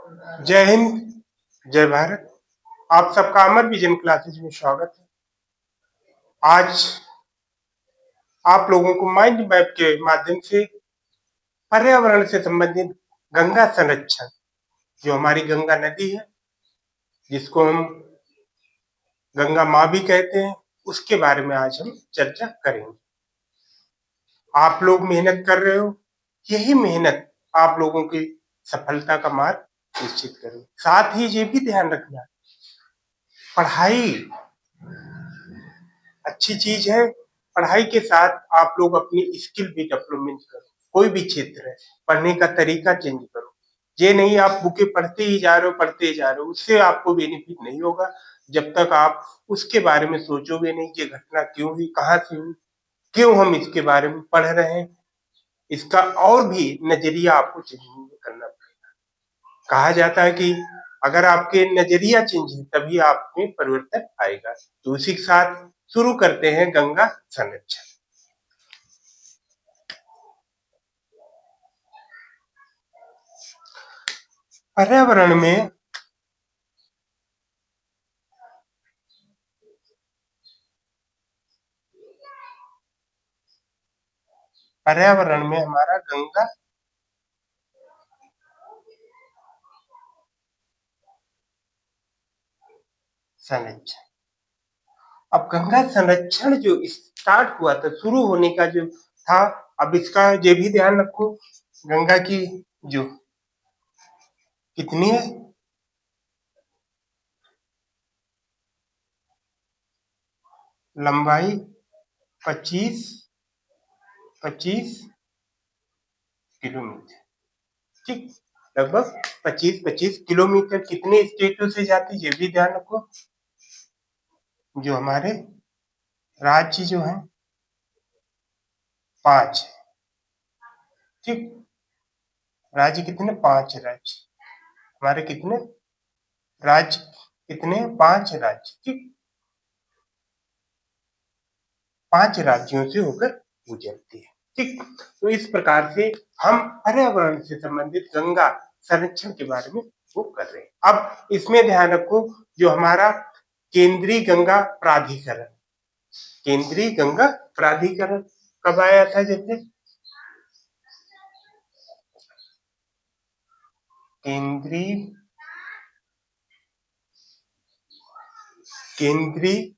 जय हिंद, जय भारत। आप सबका अमर विजन क्लासेज में स्वागत है। आज आप लोगों को माइंड मैप के माध्यम से पर्यावरण से संबंधित गंगा संरक्षण, जो हमारी गंगा नदी है, जिसको हम गंगा माँ भी कहते हैं, उसके बारे में आज हम चर्चा करेंगे। आप लोग मेहनत कर रहे हो, यही मेहनत आप लोगों की सफलता का मार्ग निश्चित करेगी। साथ ही ये भी ध्यान रखना, पढ़ाई अच्छी चीज है। पढ़ाई के साथ आप लोग अपनी स्किल भी डेवलपमेंट करो। कोई भी क्षेत्र है, पढ़ने का तरीका चेंज करो। ये नहीं आप बुकें पढ़ते ही जा रहे हो, पढ़ते ही जा रहे हो, उससे आपको बेनिफिट नहीं होगा जब तक आप उसके बारे में सोचोगे नहीं, ये घटना क्यों हुई, कहाँ से हुई, क्यों हम इसके बारे में पढ़ रहे हैं। इसका और भी नजरिया आपको चेंज करना पड़ेगा। कहा जाता है कि अगर आपके नजरिया चेंज है तभी आप में परिवर्तन आएगा। तो उसी के साथ शुरू करते हैं गंगा संरक्षण। पर्यावरण में हमारा गंगा संरक्षण, अब गंगा संरक्षण जो स्टार्ट हुआ था, शुरू होने का जो था, अब इसका ये भी ध्यान रखो, गंगा की जो कितनी है, लंबाई 25 किलोमीटर, ठीक, लगभग 25 किलोमीटर। कितने स्टेटों से जाती ये भी ध्यान रखो। जो हमारे राज्य जो है 5 है, ठीक। राज्य कितने? 5 राज्य हमारे, कितने राज्य? कितने? 5 राज्य, ठीक। 5 राज्यों से होकर गुजरती है, ठीक। तो इस प्रकार से हम पर्यावरण से संबंधित गंगा संरक्षण के बारे में वो कर रहे हैं। अब इसमें ध्यान रखो, जो हमारा केंद्रीय गंगा प्राधिकरण, केंद्रीय गंगा प्राधिकरण कब आया था? जैसे केंद्रीय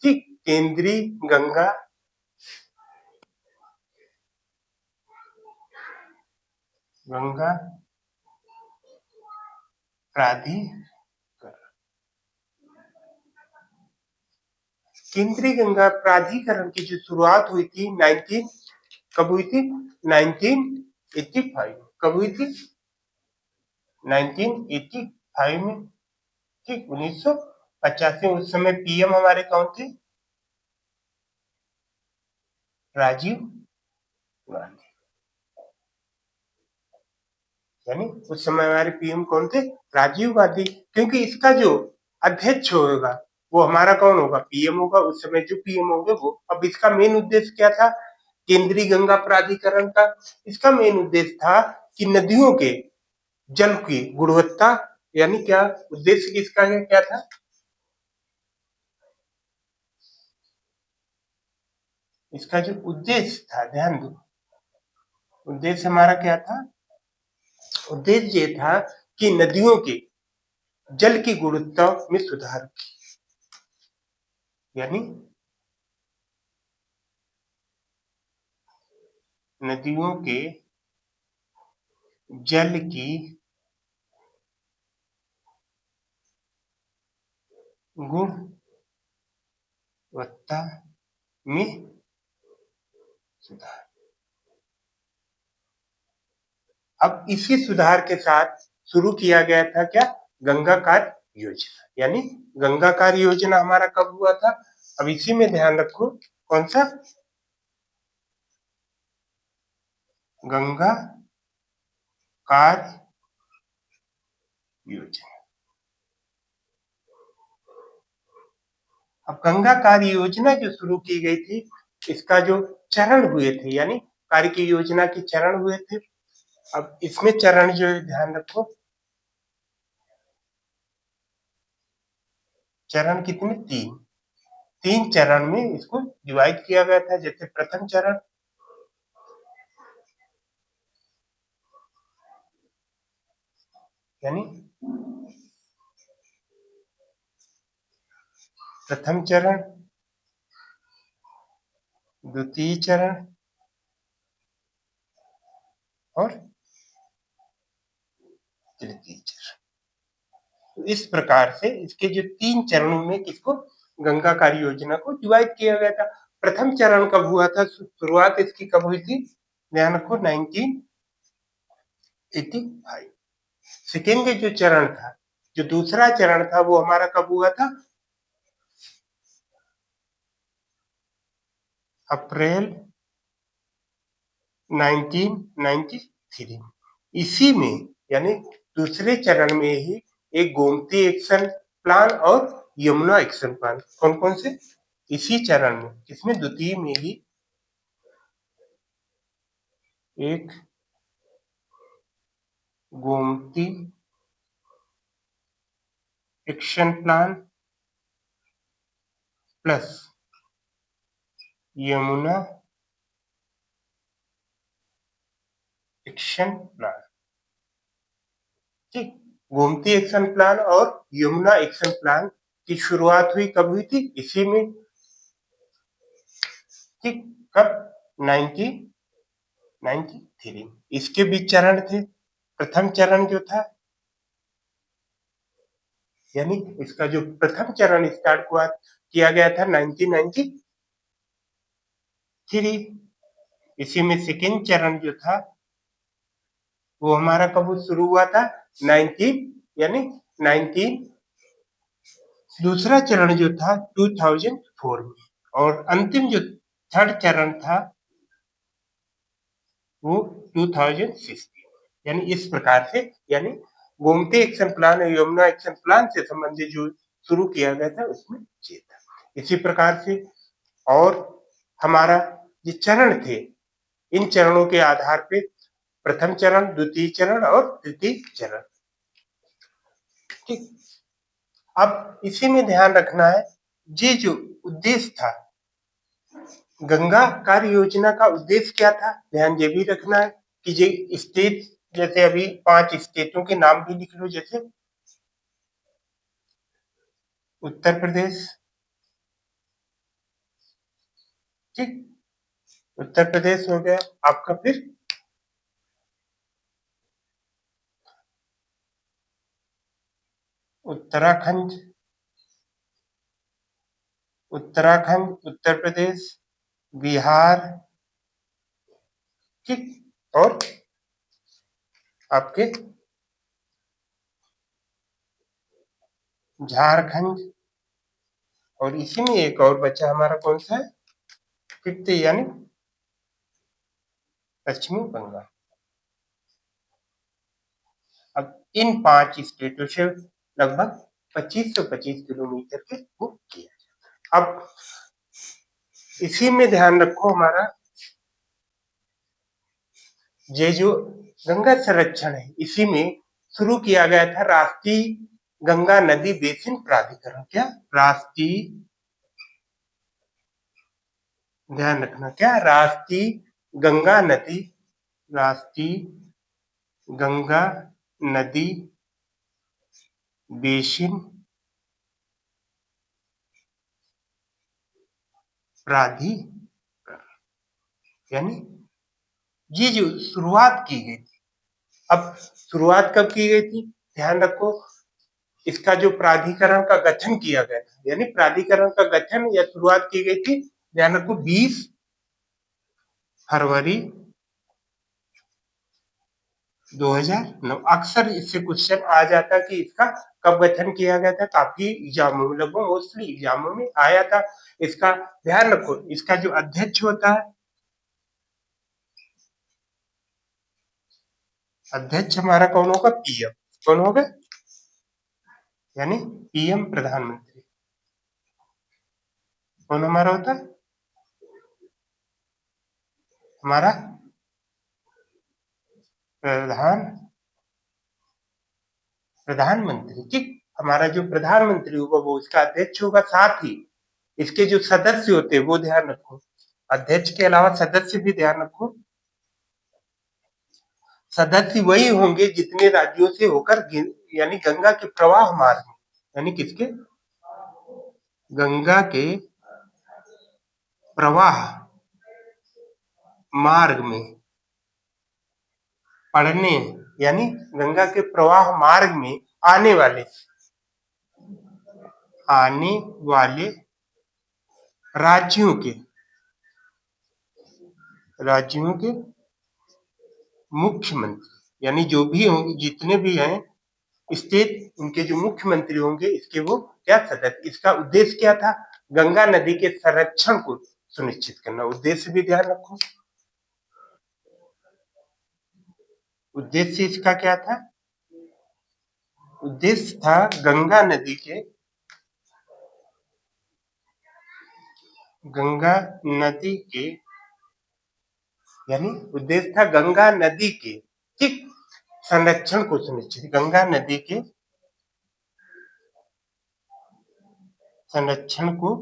ठीक, केंद्रीय गंगा प्राधिकरण, केंद्रीय गंगा प्राधिकरण की जो शुरुआत हुई थी 19 कब हुई थी? 1985। कब हुई थी? 1985 में, ठीक। 1985 में। उस समय पीएम हमारे कौन थे? राजीव गांधी। यानी उस समय हमारे पीएम कौन थे? राजीव गांधी। क्योंकि इसका जो अध्यक्ष होगा वो हमारा कौन होगा? पीएम होगा। उस समय जो पीएम होंगे वो। अब इसका मेन उद्देश्य क्या था केंद्रीय गंगा प्राधिकरण का? इसका मेन उद्देश्य था कि नदियों के जल की गुणवत्ता, यानी क्या उद्देश्य इसका क्या था? इसका जो उद्देश्य था, ध्यान दो, उद्देश्य हमारा क्या था? उद्देश्य ये था कि नदियों के जल की गुणवत्ता में सुधार, यानी नदियों के जल की गुणवत्ता में सुधार। अब इसी सुधार के साथ शुरू किया गया था क्या? गंगा कार्य योजना। यानी गंगा कार्य योजना हमारा कब हुआ था? अब इसी में ध्यान रखो, कौन सा? गंगा कार्य योजना। अब गंगा कार्य योजना जो शुरू की गई थी, इसका जो चरण हुए थे, यानी कार्य की योजना के चरण हुए थे। अब इसमें चरण जो है ध्यान रखो, चरण कितने? 3 चरण में इसको डिवाइड किया गया था। जैसे प्रथम चरण, यानी प्रथम चरण, द्वितीय चरण और तृतीय चरण। तो इस प्रकार से इसके जो 3 चरणों में किसको, गंगा कार्य योजना को डिवाइड किया गया था। प्रथम चरण कब हुआ था? शुरुआत इसकी कब हुई थी? ध्यान रखो, 1985। सेकेंड जो चरण था, जो दूसरा चरण था, वो हमारा कब हुआ था? अप्रैल 1993। इसी में, यानी दूसरे चरण में ही एक गोमती एक्शन प्लान और यमुना एक्शन प्लान, कौन कौन से? इसी चरण में, इसमें द्वितीय में ही एक Gomti action plan plus Yamuna action plan. ठीक, गोमती एक्शन प्लान और यमुना एक्शन प्लान की शुरुआत हुई, कब हुई थी? इसी में। ठीक, कब? 1993। इसके भी चरण थे। प्रथम चरण जो था, यानी इसका जो प्रथम चरण स्टार्ट हुआ किया गया था 1993। इसी में सेकेंड चरण जो था, वो हमारा कब शुरू हुआ था? 19, यानी 19। दूसरा चरण जो था 2004 में, और अंतिम जो थर्ड चरण था वो 2016। यानी इस प्रकार से, यानी गोमती एक्शन प्लान और यमुना एक्शन प्लान से संबंधित जो शुरू किया गया था उसमें ये था। इसी प्रकार से और हमारा ये चरण थे, इन चरणों के आधार पे प्रथम चरण, द्वितीय चरण और तृतीय चरण। ठीक, अब इसी में ध्यान रखना है, ये जो उद्देश्य था, गंगा कार्य योजना का उद्देश्य क्या था, ध्यान ये भी रखना है कि ये स्टेट, जैसे अभी 5 स्टेटों के नाम भी लिख लो। जैसे उत्तर प्रदेश, ठीक, उत्तर प्रदेश हो गया आपका। फिर उत्तराखंड, उत्तराखंड, उत्तर प्रदेश, बिहार, ठीक, और आपके झारखंड, और इसी में एक और बच्चा हमारा कौन सा है? फिफ्थ, यानी पश्चिमी बंगाल। अब इन 5 स्टेटों से लगभग 2525 किलोमीटर के वो किया। अब इसी में ध्यान रखो, हमारा ये जो गंगा संरक्षण है, इसी में शुरू किया गया था राष्ट्रीय गंगा नदी बेसिन प्राधिकरण। क्या? राष्ट्रीय, ध्यान रखना, क्या? राष्ट्रीय गंगा नदी, राष्ट्रीय गंगा नदी बेसिन प्राधिकरण। यानी ये जो शुरुआत की गई थी, अब शुरुआत कब की गई थी? ध्यान रखो, इसका जो प्राधिकरण का गठन किया गया था, यानी प्राधिकरण का गठन या शुरुआत की गई थी, ध्यान रखो, 20 फरवरी 2009। अक्सर इससे क्वेश्चन आ जाता कि इसका कब गठन किया गया था, काफी एग्जामों में, लगभग मोस्टली एग्जामों में आया था इसका। ध्यान रखो, इसका जो अध्यक्ष होता है, अध्यक्ष हमारा कौन होगा? पीएम। कौन होगा? यानी पीएम, प्रधानमंत्री। कौन हमारा होता है? हमारा प्रधानमंत्री। ठीक, हमारा जो प्रधानमंत्री होगा वो इसका अध्यक्ष होगा, साथ ही इसके जो सदस्य होते हैं वो ध्यान रखो, अध्यक्ष के अलावा सदस्य भी ध्यान रखो। सदस्य वही होंगे जितने राज्यों से होकर यानी गंगा के प्रवाह मार्ग में, यानी किसके, गंगा के प्रवाह मार्ग में पड़ने, यानी गंगा के प्रवाह मार्ग में आने वाले राज्यों के मुख्यमंत्री, यानी जो भी होंगे, जितने भी हैं स्टेट, उनके जो मुख्यमंत्री होंगे इसके वो क्या, सदस्य। इसका उद्देश्य क्या था, गंगा नदी के संरक्षण को सुनिश्चित करना। उद्देश्य भी ध्यान रखो, उद्देश्य इसका क्या था, उद्देश्य था गंगा नदी के यानी उद्देश्य था गंगा नदी के ठीक संरक्षण को सुनिश्चित, गंगा नदी के संरक्षण को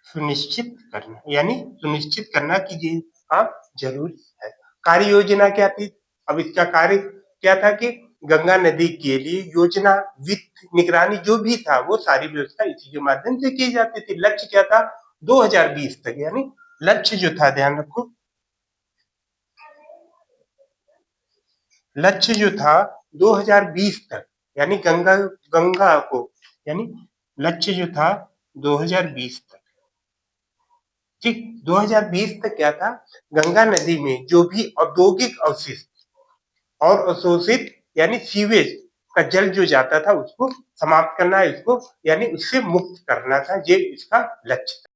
सुनिश्चित करना, यानी सुनिश्चित करना कि ये जरूरी है। कार्य योजना क्या थी, अब इसका कार्य क्या था कि गंगा नदी के लिए योजना, वित्त, निगरानी जो भी था वो सारी व्यवस्था इसी के माध्यम से की जाती थी। लक्ष्य क्या था, 2020 तक, यानी लक्ष्य जो था, ध्यान रखो, लक्ष्य जो था 2020 तक, यानी गंगा को, यानी लक्ष्य जो था 2020 तक, ठीक 2020 तक क्या था, गंगा नदी में जो भी औद्योगिक अवशिष्ट और अशोषित यानी सीवेज का जल जो जाता था उसको समाप्त करना है, इसको यानी उससे मुक्त करना था, ये इसका लक्ष्य था।